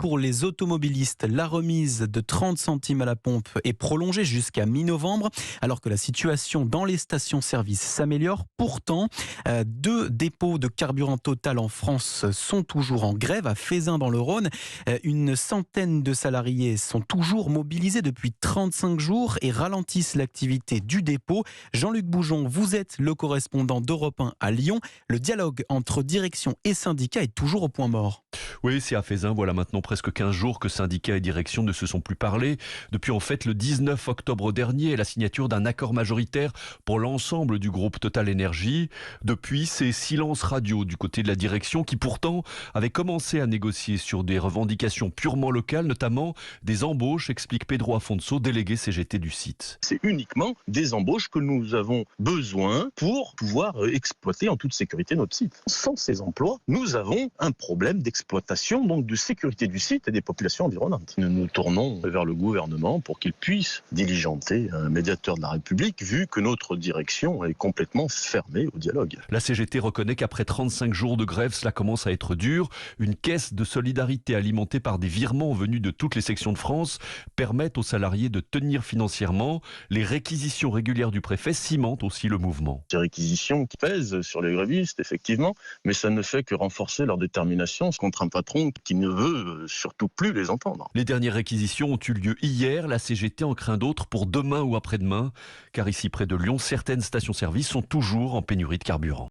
pour les automobilistes, la remise de 30 centimes à la pompe est prolongée jusqu'à mi-novembre, alors que la situation dans les stations-service s'améliore. Pourtant, 2 dépôts de carburant Total en France sont toujours en grève, à Feyzin dans le Rhône. Une centaine de salariés sont toujours mobilisés depuis 35 jours et ralentissent l'activité du dépôt. Jean-Luc Boujon, vous êtes le correspondant d'Europe 1 à Lyon. Le dialogue entre direction et syndicats est toujours au point mort. Oui, c'est à Feyzin, voilà maintenant presque 15 jours que syndicats et direction ne se sont plus parlé. Depuis en fait le 19 octobre dernier, la signature d'un accord majoritaire pour l'ensemble du groupe Total Énergie. Depuis, c'est silence radio du côté de la direction qui pourtant avait commencé à négocier sur des revendications purement locales, notamment des embauches, explique Pedro Afonso, délégué CGT du site. C'est uniquement des embauches que nous avons besoin pour pouvoir exploiter en toute sécurité notre site. Sans ces emplois, nous avons un problème d'exploitation, donc de sécurité du site et des populations environnantes. Nous nous tournons vers le gouvernement pour qu'il puisse diligenter un médiateur de la République, vu que notre direction est complètement fermée au dialogue. La CGT reconnaît qu'après 35 jours de grève, cela commence à être dur. Une caisse de solidarité alimentée par des virements venus de toutes les sections de France permettent aux salariés de tenir financièrement. Les réquisitions régulières du préfet cimentent aussi le mouvement. Ces réquisitions qui pèsent sur les grévistes, effectivement, mais ça ne fait que renforcer leur détermination contre un patron qui ne veut surtout plus les entendre. Les dernières réquisitions ont eu lieu hier. La CGT en craint d'autres pour demain ou après-demain, car ici près de Lyon, certaines stations-service sont toujours en pénurie de carburant.